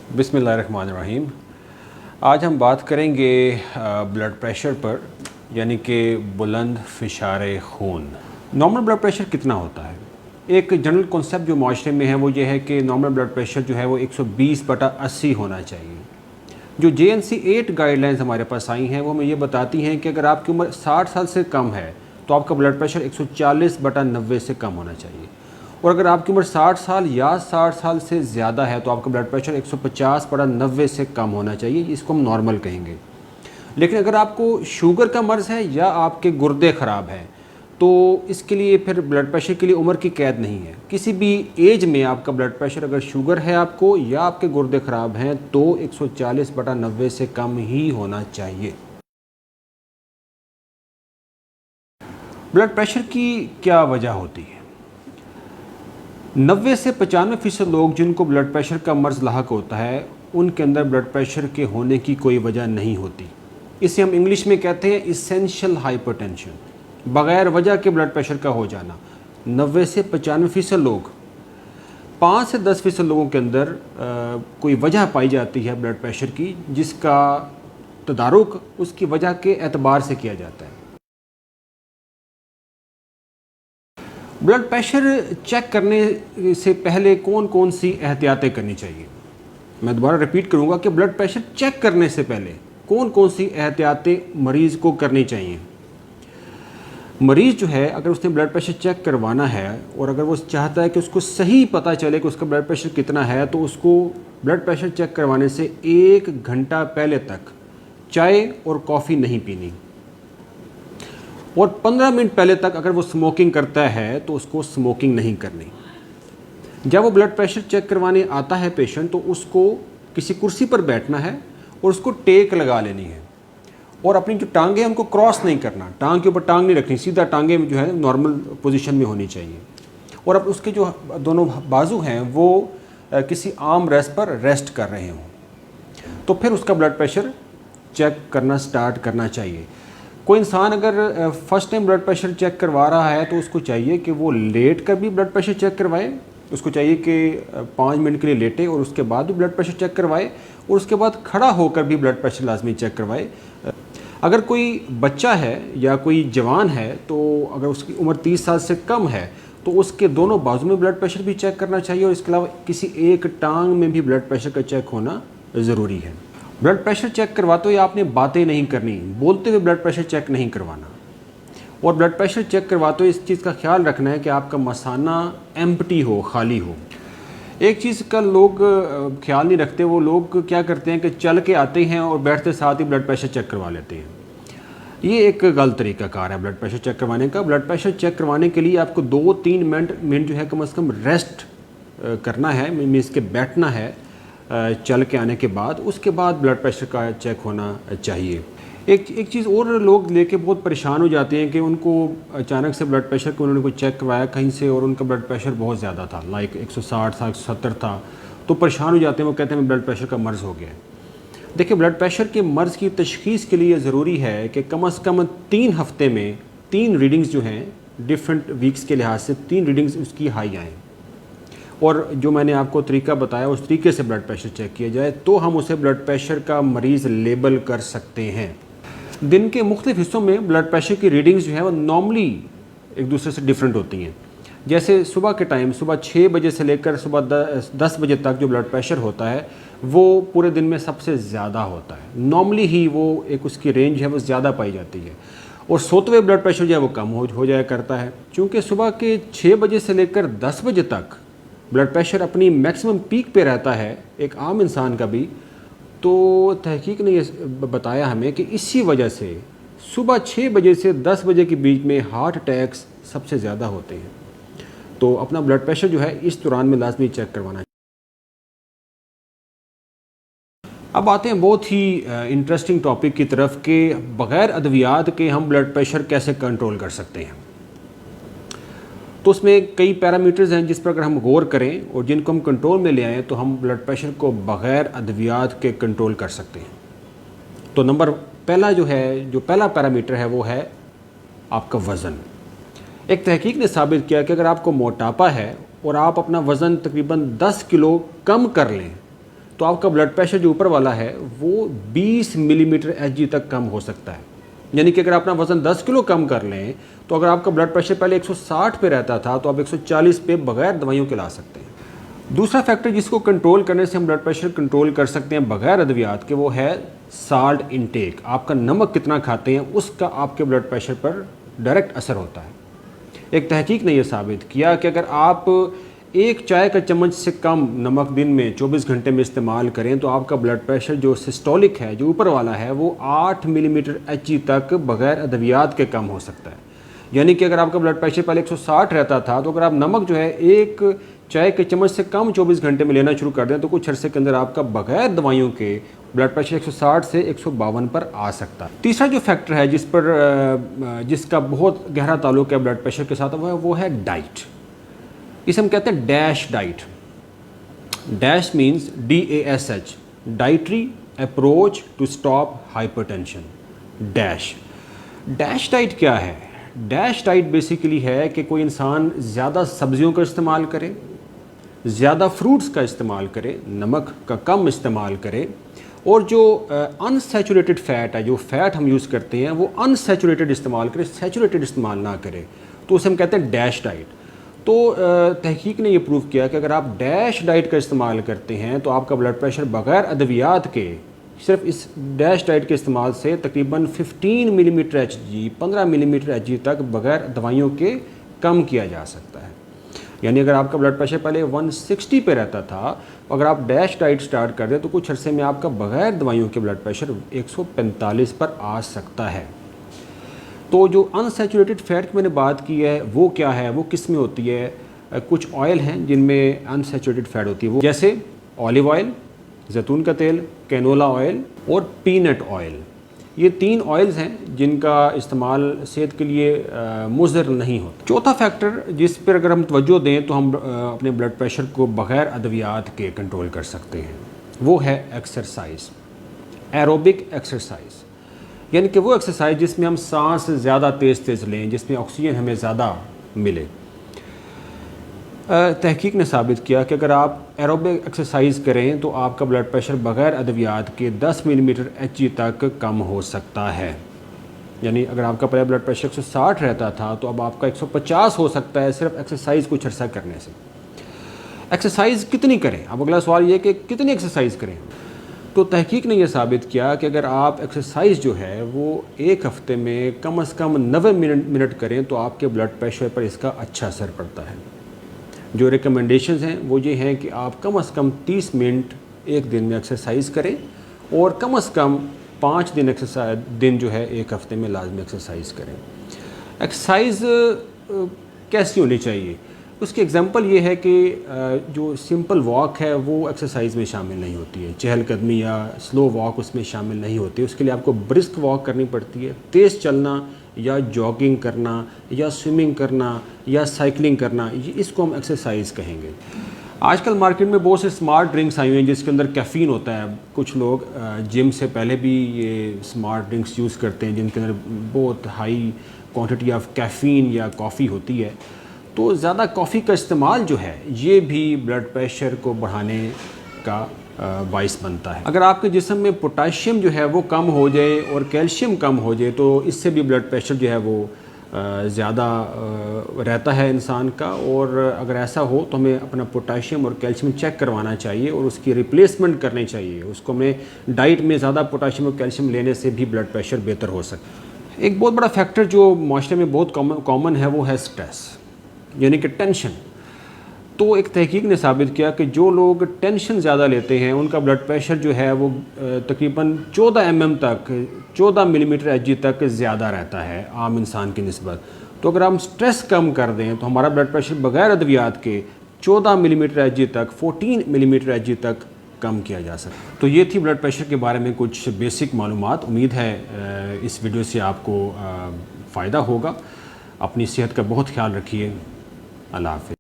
बिस्मिल्लाहिर्रहमानिर्रहीम। आज हम बात करेंगे ब्लड प्रेशर पर, यानी कि बुलंद फ़िशारे खून। नॉर्मल ब्लड प्रेशर कितना होता है? एक जनरल कॉन्सेप्ट जो माशरे में है वो ये है कि नॉर्मल ब्लड प्रेशर जो है वो 120/80 होना चाहिए। जो JNC 8 गाइडलाइंस हमारे पास आई हैं वो हमें ये बताती हैं कि अगर आपकी उम्र 60 साल से कम है तो आपका ब्लड प्रेशर 140/90 से कम होना चाहिए, और अगर आपकी उम्र 60 साल या 60 साल से ज़्यादा है तो आपका ब्लड प्रेशर 150/90 से कम होना चाहिए। इसको हम नॉर्मल कहेंगे। लेकिन अगर आपको शुगर का मर्ज़ है या आपके गुर्दे ख़राब हैं तो इसके लिए फिर ब्लड प्रेशर के लिए उम्र की कैद नहीं है। किसी भी एज में आपका ब्लड प्रेशर, अगर शुगर है आपको या आपके गुर्दे ख़राब हैं, तो 140/90 से कम ही होना चाहिए। ब्लड प्रेशर की क्या वजह होती है? 90 से 95% लोग जिनको ब्लड प्रेशर का मर्ज़ लाहक होता है उनके अंदर ब्लड प्रेशर के होने की कोई वजह नहीं होती। इसे हम इंग्लिश में कहते हैं इसेंशियल हाइपरटेंशन, बग़ैर वजह के ब्लड प्रेशर का हो जाना। 90 से 95% लोग, 5 से 10% लोगों के अंदर कोई वजह पाई जाती है ब्लड प्रेशर की, जिसका तदारुक उसकी वजह के एतबार से किया जाता है। ब्लड प्रेशर चेक करने से पहले कौन कौन सी एहतियातें करनी चाहिए? मैं दोबारा रिपीट करूंगा कि ब्लड प्रेशर चेक करने से पहले कौन कौन सी एहतियातें मरीज़ को करनी चाहिए। मरीज़ जो है, अगर उसने ब्लड प्रेशर चेक करवाना है और अगर वो चाहता है कि उसको सही पता चले कि उसका ब्लड प्रेशर कितना है, तो उसको ब्लड प्रेशर चेक करवाने से 1 घंटा पहले तक चाय और कॉफ़ी नहीं पीनी, और 15 मिनट पहले तक अगर वो स्मोकिंग करता है तो उसको स्मोकिंग नहीं करनी। जब वो ब्लड प्रेशर चेक करवाने आता है पेशेंट, तो उसको किसी कुर्सी पर बैठना है और उसको टेक लगा लेनी है, और अपनी जो टांगें हैं उनको क्रॉस नहीं करना, टांग के ऊपर टांग नहीं रखनी, सीधा टांगें जो है नॉर्मल पोजीशन में होनी चाहिए, और अब उसके जो दोनों बाजू हैं वो किसी आर्म रेस्ट पर रेस्ट कर रहे हों, तो फिर उसका ब्लड प्रेशर चेक करना स्टार्ट करना चाहिए। कोई इंसान अगर first time blood pressure check करवा रहा है तो उसको चाहिए कि वो लेट कर भी ब्लड प्रेशर चेक करवाए। उसको चाहिए कि 5 मिनट के लिए लेटे और उसके बाद भी ब्लड प्रेशर चेक करवाए, और उसके बाद खड़ा होकर भी ब्लड प्रेशर लाजमी चेक करवाए। अगर कोई बच्चा है या कोई जवान है, तो अगर उसकी उम्र 30 साल से कम है तो उसके दोनों बाजू में ब्लड प्रेशर भी चेक करना चाहिए, और इसके अलावा किसी एक टांग में भी ब्लड प्रेशर का चेक होना ज़रूरी है। ब्लड प्रेशर चेक करवाते हुए आपने बातें नहीं करनी, बोलते हुए ब्लड प्रेशर चेक नहीं करवाना, और ब्लड प्रेशर चेक करवाते हुए इस चीज़ का ख्याल रखना है कि आपका मसाना एम्प्टी हो, खाली हो। एक चीज़ का लोग ख्याल नहीं रखते, वो लोग क्या करते हैं कि चल के आते हैं और बैठते साथ ही ब्लड प्रेशर चेक करवा लेते हैं। ये एक गलत तरीक़ाकार है ब्लड प्रेशर चेक करवाने का। ब्लड प्रेशर चेक करवाने के लिए आपको 2-3 मिनट जो है कम से कम रेस्ट करना है, मीन्स के बैठना है चल के आने के बाद, उसके बाद ब्लड प्रेशर का चेक होना चाहिए। एक चीज़ और लोग लेके बहुत परेशान हो जाते हैं कि उनको अचानक से ब्लड प्रेशर को उन्होंने कोई चेक करवाया कहीं से और उनका ब्लड प्रेशर बहुत ज़्यादा था, लाइक 160 था, 170 था, तो परेशान हो जाते हैं। वो कहते हैं ब्लड प्रेशर का मर्ज़ हो गया है। देखिए, ब्लड प्रेशर के मर्ज़ की तशख़ीस के लिए ज़रूरी है कि कम से कम 3 हफ़्ते में 3 रीडिंग्स जो हैं डिफरेंट वीक्स के लिहाज से 3 रीडिंग्स उसकी हाई आएँ, और जो मैंने आपको तरीका बताया उस तरीके से ब्लड प्रेशर चेक किया जाए तो हम उसे ब्लड प्रेशर का मरीज़ लेबल कर सकते हैं। दिन के मुख्तलिफ हिस्सों में ब्लड प्रेशर की रीडिंग्स जो है वो नॉर्मली एक दूसरे से डिफरेंट होती हैं। जैसे सुबह के टाइम, सुबह 6 बजे से लेकर सुबह 10 बजे तक जो ब्लड प्रेशर होता है वो पूरे दिन में सबसे ज़्यादा होता है। नॉर्मली ही वो एक उसकी रेंज है वो ज़्यादा पाई जाती है, और सोते हुए ब्लड प्रेशर जो है वो कम हो जाया करता है। चूँकि सुबह के 6 बजे से लेकर 10 बजे तक ब्लड प्रेशर अपनी मैक्सिमम पीक पे रहता है एक आम इंसान का भी, तो तहकीक ने ये बताया हमें कि इसी वजह से सुबह 6 बजे से 10 बजे के बीच में हार्ट अटैक्स सबसे ज़्यादा होते हैं। तो अपना ब्लड प्रेशर जो है इस दौरान में लाजमी चेक करवाना। अब आते हैं बहुत ही इंटरेस्टिंग टॉपिक की तरफ कि बग़ैर अद्वियात के हम ब्लड प्रेशर कैसे कंट्रोल कर सकते हैं। तो उसमें कई पैरामीटर्स हैं जिस पर अगर हम गौर करें और जिनको हम कंट्रोल में ले आएँ तो हम ब्लड प्रेशर को बग़ैर अद्वियात के कंट्रोल कर सकते हैं। तो पहला पैरामीटर है वो है आपका वज़न। एक तहकीक ने साबित किया कि अगर आपको मोटापा है और आप अपना वज़न तकरीबन 10 किलो कम कर लें तो आपका ब्लड प्रेशर जो ऊपर वाला है वो 20 मिलीमीटर Hg तक कम हो सकता है। यानी कि अगर अपना वज़न 10 किलो कम कर लें तो अगर आपका ब्लड प्रेशर पहले 160 पे रहता था तो आप 140 पे बगैर दवाइयों के ला सकते हैं। दूसरा फैक्टर जिसको कंट्रोल करने से हम ब्लड प्रेशर कंट्रोल कर सकते हैं बगैर अद्वियात के, वो है साल्ट इनटेक। आपका नमक कितना खाते हैं उसका आपके ब्लड प्रेशर पर डायरेक्ट असर होता है। एक तहकीक ने यह साबित किया कि अगर आप एक चाय का चम्मच से कम नमक दिन में 24 घंटे में इस्तेमाल करें तो आपका ब्लड प्रेशर जो सिस्टोलिक है, जो ऊपर वाला है, वो 8 मिलीमीटर Hg तक बगैर अद्वियात के कम हो सकता है। यानी कि अगर आपका ब्लड प्रेशर पहले 160 रहता था तो अगर आप नमक जो है एक चाय के चम्मच से कम 24 घंटे में लेना शुरू कर दें तो कुछ अरसे के अंदर आपका बगैर दवाइयों के ब्लड प्रेशर 160 से 152 पर आ सकता है। तीसरा जो फैक्टर है जिसका बहुत गहरा ताल्लुक है ब्लड प्रेशर के साथ, वो है डाइट। इसे हम कहते हैं dash diet. Dash means DASH, dietary approach to stop hypertension. Dash diet क्या है? डैश डाइट बेसिकली है कि कोई इंसान ज़्यादा सब्जियों का इस्तेमाल करे, ज़्यादा फ्रूट्स का इस्तेमाल करे, नमक का कम इस्तेमाल करे, और जो अनसैचुरेटेड फ़ैट है, जो फ़ैट हम यूज़ करते हैं, वो अनसैचुरेटेड इस्तेमाल करे, सैचुरेटेड इस्तेमाल ना करे, तो उसे हम कहते हैं डैश डाइट। तो तहकीक ने ये प्रूव किया कि अगर आप डैश डाइट का इस्तेमाल करते हैं तो आपका ब्लड प्रेशर बग़ैर अद्वियात के, सिर्फ इस डैश डाइट के इस्तेमाल से तकरीबन 15 मिलीमीटर Hg, 15 मिलीमीटर Hg तक बग़ैर दवाइयों के कम किया जा सकता है। यानी अगर आपका ब्लड प्रेशर पहले 160 पे रहता था, अगर आप डैश डाइट स्टार्ट कर दें तो कुछ अरसे में आपका बग़ैर दवाइयों के ब्लड प्रेशर 145 पर आ सकता है। तो जो अनसैचुरेटेड फ़ैट की मैंने बात की है वो क्या है, वो किस में होती है? कुछ ऑयल हैं जिनमें अनसैचुरेटेड फ़ैट होती है, वो जैसे ऑलिव ऑयल, जैतून का तेल, कैनोला ऑयल और पीनट ऑयल। ये 3 ऑयल्स हैं जिनका इस्तेमाल सेहत के लिए मुज़र नहीं होता। चौथा फैक्टर जिस पर अगर हम तवज्जो दें तो हम अपने ब्लड प्रेशर को बग़ैर अद्वियात के कंट्रोल कर सकते हैं, वो है एक्सरसाइज, एरोबिक एक्सरसाइज। यानी कि वो एक्सरसाइज जिसमें हम सांस ज़्यादा तेज़ लें, जिसमें ऑक्सीजन हमें ज़्यादा मिले। तहकीक ने साबित किया कि अगर आप एरोबिक एक्सरसाइज करें तो आपका ब्लड प्रेशर बग़ैर अद्वियात के 10 मिलीमीटर Hg तक कम हो सकता है। यानी अगर आपका पहले ब्लड प्रेशर 160 रहता था तो अब आपका 150 हो सकता है सिर्फ एक्सरसाइज कुछ अर्सा करने से। एक्सरसाइज कितनी करें? अब अगला सवाल ये कि कितनी एक्सरसाइज करें? तो तहकीक ने यह साबित किया कि अगर आप एक्सरसाइज जो है वो एक हफ़्ते में कम से कम 90 मिनट करें तो आपके ब्लड प्रेशर पर इसका अच्छा असर पड़ता है। जो रिकमेंडेशंस हैं वो ये हैं कि आप कम से कम 30 मिनट एक दिन में एक्सरसाइज करें और कम से कम 5 दिन जो है एक हफ़्ते में लाजमी एक्सरसाइज करें। एक्सरसाइज कैसी होनी चाहिए? उसकी एग्जांपल ये है कि जो सिंपल वॉक है वो एक्सरसाइज में शामिल नहीं होती है, चहलकदमी या स्लो वॉक उसमें शामिल नहीं होती। उसके लिए आपको ब्रिस्क वॉक करनी पड़ती है, तेज़ चलना या जॉगिंग करना या स्विमिंग करना या साइकिलिंग करना, ये इसको हम एक्सरसाइज कहेंगे। आजकल मार्केट में बहुत से स्मार्ट ड्रिंक्स आई हुई हैं जिसके अंदर कैफ़ीन होता है। कुछ लोग जिम से पहले भी ये स्मार्ट ड्रिंक्स यूज़ करते हैं जिनके अंदर बहुत हाई क्वांटिटी ऑफ कैफ़ीन या कॉफ़ी होती है। तो ज़्यादा कॉफ़ी का इस्तेमाल जो है ये भी ब्लड प्रेशर को बढ़ाने का बाइस बनता है। अगर आपके जिस्म में पोटाशियम जो है वो कम हो जाए और कैल्शियम कम हो जाए तो इससे भी ब्लड प्रेशर जो है वो ज़्यादा रहता है इंसान का। और अगर ऐसा हो तो हमें अपना पोटाशियम और कैल्शियम चेक करवाना चाहिए और उसकी रिप्लेसमेंट करनी चाहिए। उसको हमें डाइट में ज़्यादा पोटाशियम और कैल्शियम लेने से भी ब्लड प्रेशर बेहतर हो सकता है। एक बहुत बड़ा फैक्टर जो माशरे में बहुत कॉमन है वो है स्ट्रेस, यानी कि टेंशन। तो एक तहकीक ने साबित किया कि जो लोग टेंशन ज़्यादा लेते हैं उनका ब्लड प्रेशर जो है वो तकरीबन 14 mm तक, 14 मिलीमीटर Hg तक ज़्यादा रहता है आम इंसान की निस्बत। तो अगर हम स्ट्रेस कम कर दें तो हमारा ब्लड प्रेशर बग़ैर अद्वियात के 14 मिलीमीटर Hg तक, 14 मिलीमीटर Hg तक कम किया जा सकता। तो ये थी ब्लड प्रेशर के बारे में कुछ बेसिक मालूमात। उम्मीद है इस वीडियो से आपको फ़ायदा होगा। अपनी सेहत का बहुत ख्याल रखिए। अल्लाह हाफ़िज़।